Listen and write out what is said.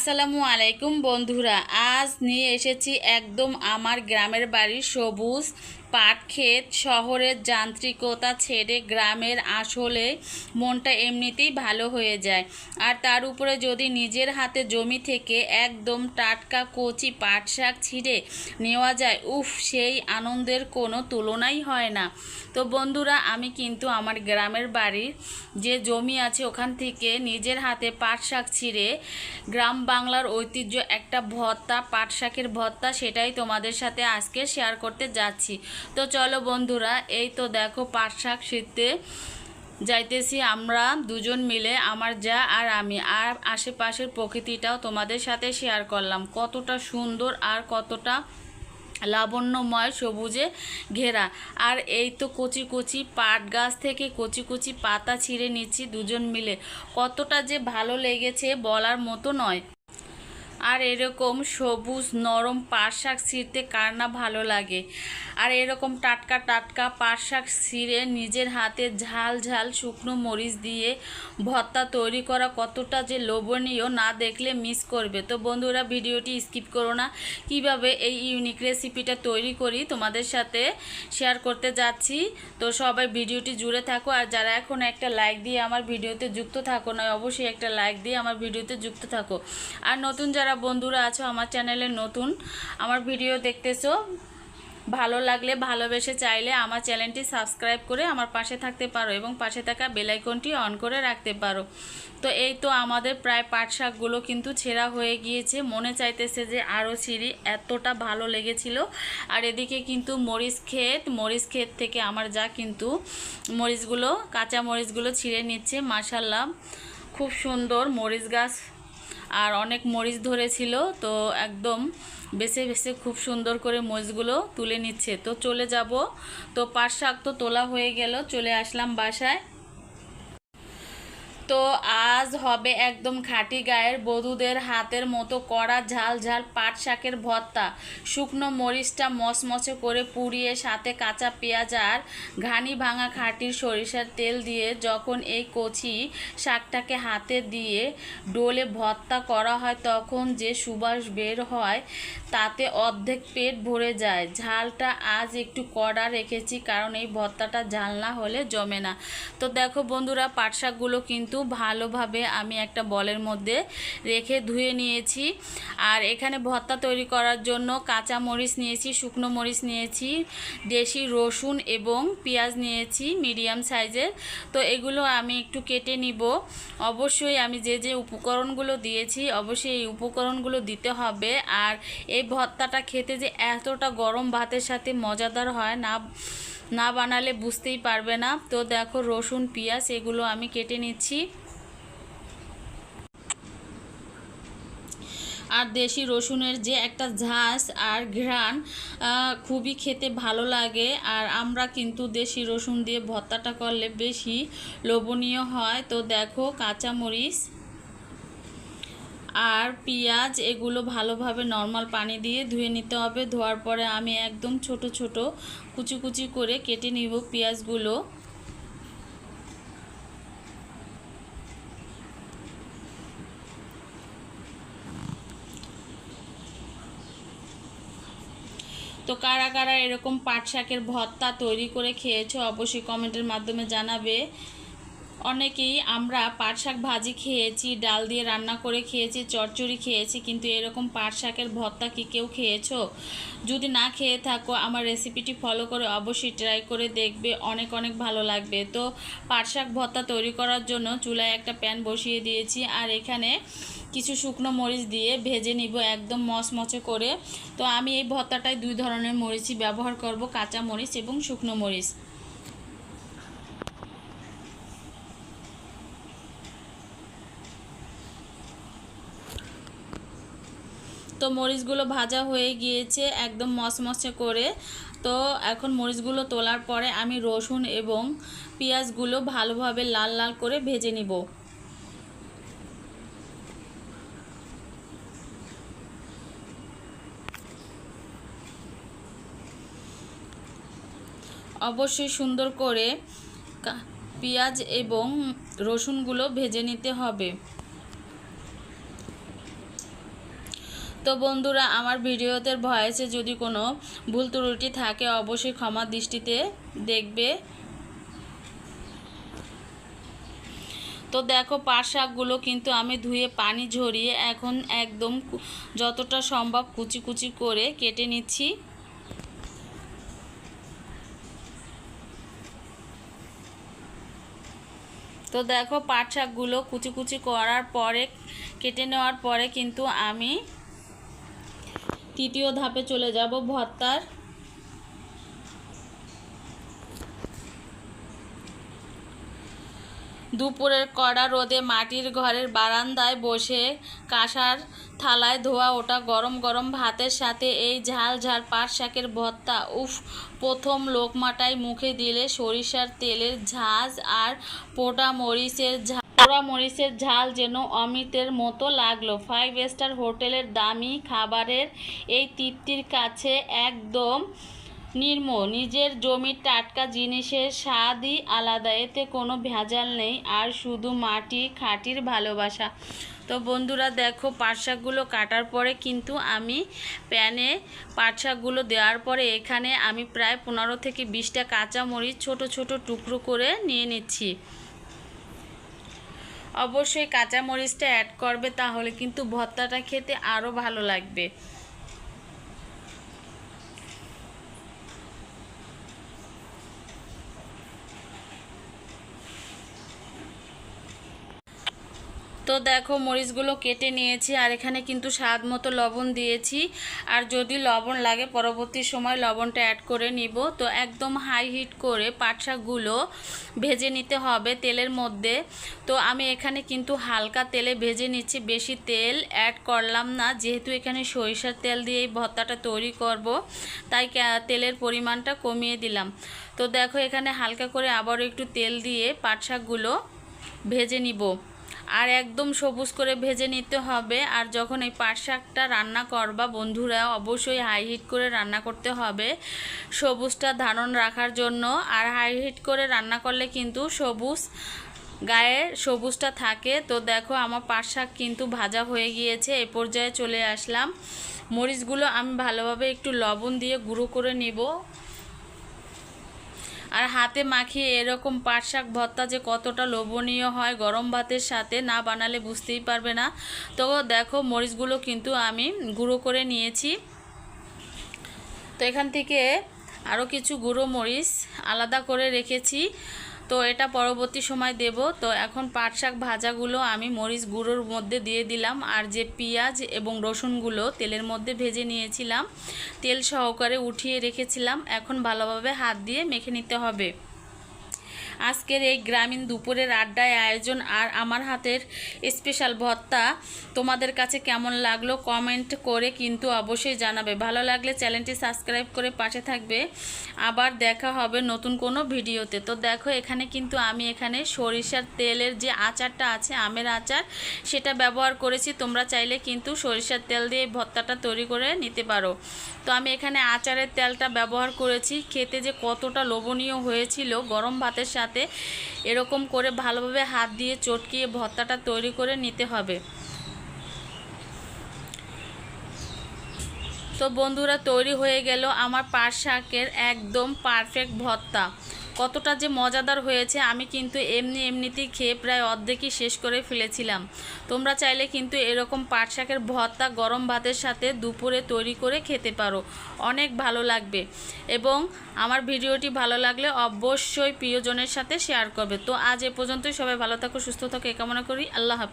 আসসালামু আলাইকুম বন্ধুরা, আজ নিয়ে এসেছি একদম আমার গ্রামের বাড়ির সবুজ পাট ক্ষেত। শহরের যান্ত্রিকতা ছেড়ে গ্রামের আসলে মনটা এমনিতেই ভালো হয়ে যায়। আর তার উপরে যদি নিজের হাতে জমি থেকে একদম টাটকা কচি পাট শাক ছিঁড়ে নেওয়া যায়, উফ, সেই আনন্দের কোনো তুলনাই হয় না। তো বন্ধুরা, আমি কিন্তু আমার গ্রামের বাড়ির যে জমি আছে ওখান থেকে নিজের হাতে পাট শাক ছিঁড়ে গ্রাম বাংলার ঐতিহ্য একটা ভর্তা, পাট শাকের ভর্তা, সেটাই তোমাদের সাথে আজকে শেয়ার করতে যাচ্ছি। তো চলো বন্ধুরা, এই তো দেখো পাট শাক ছিঁড়তে যাইতেছি আমরা দুজন মিলে, আমার যা আর আমি। আর আশেপাশের প্রকৃতিটাও তোমাদের সাথে শেয়ার করলাম, কতটা সুন্দর আর কতটা লাবণ্যময় সবুজে ঘেরা। আর এই তো কচি কচি পাট গাছ থেকে কচি কচি পাতা ছিঁড়ে নিচ্ছি দুজন মিলে, কতটা যে ভালো লেগেছে বলার মতো নয়। আর এরকম সবুজ নরম পাট শাক ছিঁড়তে কার না ভালো লাগে। আর এরকম টাটকা টাটকা পাট শাক ছিঁড়ে নিজের হাতে ঝাল ঝাল শুকনো মরিচ দিয়ে ভর্তা তৈরি করা কতটা যে লোভনীয়, না দেখলে মিস করবে। তো বন্ধুরা, ভিডিওটি স্কিপ করো না, কিভাবে এই ইউনিক রেসিপিটা তৈরি করি তোমাদের সাথে শেয়ার করতে যাচ্ছি। তো সবাই ভিডিওটি জুড়ে থাকো। আর যারা এখন একটা লাইক দিয়ে আমার ভিডিওতে যুক্ত থাকো না, অবশ্যই একটা লাইক দিয়ে আমার ভিডিওতে যুক্ত থাকো। আর নতুন যারা বন্ধুরা আছো আমার চ্যানেলে, নতুন আমার ভিডিও দেখতেছো, ভালো লাগলে ভালোবেসে চাইলে আমার চ্যানেলটি সাবস্ক্রাইব করে আমার পাশে থাকতে পারো এবং পাশে থাকা বেল আইকনটি অন করে রাখতে পারো। তো এই তো আমাদের প্রায় পাট শাকগুলো কিন্তু ছেঁড়া হয়ে গিয়েছে, মনে চাইতেছে যে আরও ছিঁড়ি, এতটা ভালো লেগেছিল। আর এদিকে কিন্তু মরিচ ক্ষেত থেকে আমার যা কিন্তু মরিচগুলো, কাঁচা মরিচগুলো ছিঁড়ে নিচ্ছে। মাশাআল্লাহ, খুব সুন্দর মরিচ গাছ আর অনেক মরিচ ধরেছিল, তো একদম বেছে বেছে খুব সুন্দর করে মরিচগুলো তুলে নিচ্ছে। তো চলে যাব, তো পাট শাক তো তোলা হয়ে গেল, চলে আসলাম বাসায়। তো আজ হবে একদম খাঁটি গায়ের বধূদের হাতের মতো কড়া ঝাল ঝাল পাট শাকের ভর্তা। শুকনো মরিচটা মচমচে করে পুড়িয়ে সাথে কাঁচা পেঁয়াজ আর ঘানি ভাঙা খাঁটি সরিষার তেল দিয়ে যখন এই কচি শাকটাকে হাতে দিয়ে ডোলে ভর্তা করা হয়, তখন যে সুবাস বের হয় তাতে অর্ধেক পেট ভরে যায়। ঝালটা আজ একটু কড়া রেখেছি, কারণ এই ভর্তাটা ঝাল না হলে জমে না। তো দেখো বন্ধুরা, পাট শাকগুলো কিন্তু ভালোভাবে আমি একটা বলের মধ্যে রেখে ধুয়ে নিয়েছি। আর এখানে ভর্তা তৈরি করার জন্য কাঁচা মরিচ নিয়েছি, শুকনো মরিচ নিয়েছি, দেশি রসুন এবং পেঁয়াজ নিয়েছি মিডিয়াম সাইজের। তো এগুলো আমি একটু কেটে নিব। অবশ্যই আমি যে যে উপকরণগুলো দিয়েছি অবশ্যই এই উপকরণগুলো দিতে হবে। আর এই ভর্তাটা খেতে যে এতটা গরম ভাতের সাথে মজাদার হয়, না বানালে বুঝতেই পারবে না। তো দেখো রসুন পেঁয়াজ এগুলো আমি কেটে নিচ্ছি। আর দেশি রসুনের যে একটা ঝাঁজ আর ঘ্রাণ, খুবই খেতে ভালো লাগে। আর আমরা কিন্তু দেশি রসুন দিয়ে ভর্তাটা করলে বেশি লোভনীয় হয়। তো দেখো কাঁচামরিচ আর পেঁয়াজ এগুলো ভালোভাবে নর্মাল পানি দিয়ে ধুয়ে নিতে হবে। ধোয়ার পরে আমি একদম ছোট ছোট কুচি কুচি করে কেটে নিব পেঁয়াজগুলো। তো কারা কারা এরকম পাট শাকের ভর্তা তৈরি করে খেয়েছো অবশ্যই কমেন্টের মাধ্যমে জানাবে। অনেকেই আমরা পাট শাক ভাজি খেয়েছি, ডাল দিয়ে রান্না করে খেয়েছি, চচ্চড়ি খেয়েছি, কিন্তু এরকম পাট শাকের ভর্তা কি কেউ খেয়েছো? যদি না খেয়ে থাকো আমার রেসিপিটি ফলো করে অবশ্যই ট্রাই করে দেখবে, অনেক অনেক ভালো লাগবে। তো পাট শাক ভর্তা তৈরি করার জন্য চুলায় একটা প্যান বসিয়ে দিয়েছি। আর এখানে কিছু শুকনো মরিচ দিয়ে ভেজে নিব একদম মচমচে করে। তো আমি এই ভর্তাটায় দুই ধরনের মরিচই ব্যবহার করব, কাঁচা মরিচ এবং শুকনো মরিচ। তো মরিচগুলো ভাজা হয়ে গিয়েছে একদম মচমচে করে। তো এখন মরিচগুলো তোলার পরে আমি রসুন এবং পেঁয়াজগুলো ভালোভাবে লাল লাল করে ভেজে নিব। অবশ্যই সুন্দর করে পেঁয়াজ এবং রসুনগুলো ভেজে নিতে হবে। তো বন্ধুরা, আমার ভিডিওতে ভয়েসে যদি কোনো ভুল ত্রুটি থাকে অবশ্যই ক্ষমা দৃষ্টিতে দেখবে। তো দেখো, পাট শাকগুলো কিন্তু আমি ধুয়ে পানি ঝরিয়ে এখন একদম যতটা সম্ভব কুচি কুচি করে কেটে নিচ্ছি। তো দেখো, পাট শাকগুলো কুচি কুচি করার পরে কেটে নেওয়ার পরে কিন্তু আমি তৃতীয় ধাপে চলে যাব ভর্তার। দুপুরের কড়া রোদে মাটির ঘরের বারান্দায় বসে কাঁসার থালায় ধোয়া ওটা গরম গরম ভাতের সাথে এই ঝাল ঝাল পাট শাকের ভর্তা, উফ! প্রথম লোকমাটাই মুখে দিলে সরিষার তেলের ঝাঁজ আর পোড়া মরিচের ঝাল যেন অমৃতের মতো লাগলো। 5 স্টার হোটেলের দামি খাবারের এই তৃপ্তির কাছে একদম নির্মল। নিজের জমির টাটকা জিনিসের স্বাদই আলাদা, এতে কোনো ভেজাল নেই আর শুধু মাটি খাঁটির ভালোবাসা। তো বন্ধুরা দেখো, পাট শাকগুলো কাটার পরে কিন্তু আমি প্যানে পাট শাকগুলো দেওয়ার পরে এখানে আমি প্রায় 15 থেকে 20টা কাঁচামরিচ ছোট ছোট টুকরো করে নিয়ে নিচ্ছি। অবশ্যই কাঁচামরিচটা অ্যাড করবে, তাহলে কিন্তু ভর্তাটা খেতে আরও ভালো লাগবে। তো দেখো, মরিচগুলো কেটে নিয়েছি আর এখানে কিন্তু স্বাদ মতো লবণ দিয়েছি। আর যদি লবণ লাগে পরবর্তী সময় লবণটা অ্যাড করে নিব। তো একদম হাই হিট করে পাট শাকগুলো ভেজে নিতে হবে তেলের মধ্যে। তো আমি এখানে কিন্তু হালকা তেলে ভেজে নিচ্ছি, বেশি তেল অ্যাড করলাম না, যেহেতু এখানে সরিষার তেল দিয়ে এই ভর্তাটা তৈরি করব, তাই তেলের পরিমাণটা কমিয়ে দিলাম। তো দেখো, এখানে হালকা করে আবারও একটু তেল দিয়ে পাট শাকগুলো ভেজে নিব আর একদম সবুজ করে ভেজে নিতে হবে। আর যখন এই পাট শাকটা রান্না করবা বন্ধুরা, অবশ্যই হাই হিট করে রান্না করতে হবে সবুজটা ধারণ রাখার জন্য। আর হাই হিট করে রান্না করলে কিন্তু গায়ে সবুজটা থাকে। তো দেখো, আমার পাট শাক কিন্তু ভাজা হয়ে গিয়েছে, এই পর্যায়ে চলে আসলাম। মরিচগুলো আমি ভালোভাবে একটু লবণ দিয়ে গুঁড়ো করে নিব। আর হাতে মাখিয়ে এরকম পাট শাক ভর্তা যে কতটা লোভনীয় হয়, গরম ভাতের সাথে না বানালে বুঝতেই পারবে না। তো দেখো, মরিচগুলো কিন্তু আমি গুঁড়ো করে নিয়েছি। তো এখান থেকে আরও কিছু গুঁড়ো মরিচ আলাদা করে রেখেছি, তো এটা পরবর্তী সময় দেব। তো এখন পাট শাক ভাজাগুলো আমি মরিচ গুঁড়োর মধ্যে দিয়ে দিলাম। আর যে পেঁয়াজ এবং রসুনগুলো তেলের মধ্যে ভেজে নিয়েছিলাম, তেল সহকারে উঠিয়ে রেখেছিলাম, এখন ভালোভাবে হাত দিয়ে মেখে নিতে হবে। আজকের এই গ্রামীণ দুপুরের আড্ডায় আয়োজন আর আমার হাতের স্পেশাল ভর্তা তোমাদের কাছে কেমন লাগলো কমেন্ট করে কিন্তু অবশ্যই জানাবে। ভালো লাগলে চ্যানেলটি সাবস্ক্রাইব করে পাশে থাকবে। আবার দেখা হবে নতুন কোনো ভিডিওতে। তো দেখো, এখানে কিন্তু আমি সরিষার তেলের যে আচারটা আছে, আমের আচার, সেটা ব্যবহার করেছি। তোমরা চাইলে কিন্তু সরিষার তেল দিয়ে ভর্তাটা তৈরি করে নিতে পারো। তো আমি এখানে আচারের তেলটা ব্যবহার করেছি। খেতে যে কতটা লোভনীয় হয়েছিল গরম ভাতের সাথে, এরকম করে ভালোভাবে হাত দিয়ে চটকিয়ে ভর্তাটা তৈরি করে নিতে হবে। তো বন্ধুরা, তৈরি হয়ে গেল আমার পাট শাকের একদম পারফেক্ট ভর্তা। কতটা যে মজাদার হয়েছে, আমি কিন্তু এমনিতেই খেয়ে প্রায় অর্ধেকই শেষ করে ফেলেছিলাম। তোমরা চাইলে কিন্তু এরকম পাট শাকের ভর্তা গরম ভাতের সাথে দুপুরে তৈরি করে খেতে পারো, অনেক ভালো লাগবে। এবং আমার ভিডিওটি ভালো লাগলে অবশ্যই প্রিয়জনের সাথে শেয়ার করবে। তো আজ এ পর্যন্তই, সবাই ভালো থাকো, সুস্থ থাকো, এই কামনা করি। আল্লাহ হাফেজ।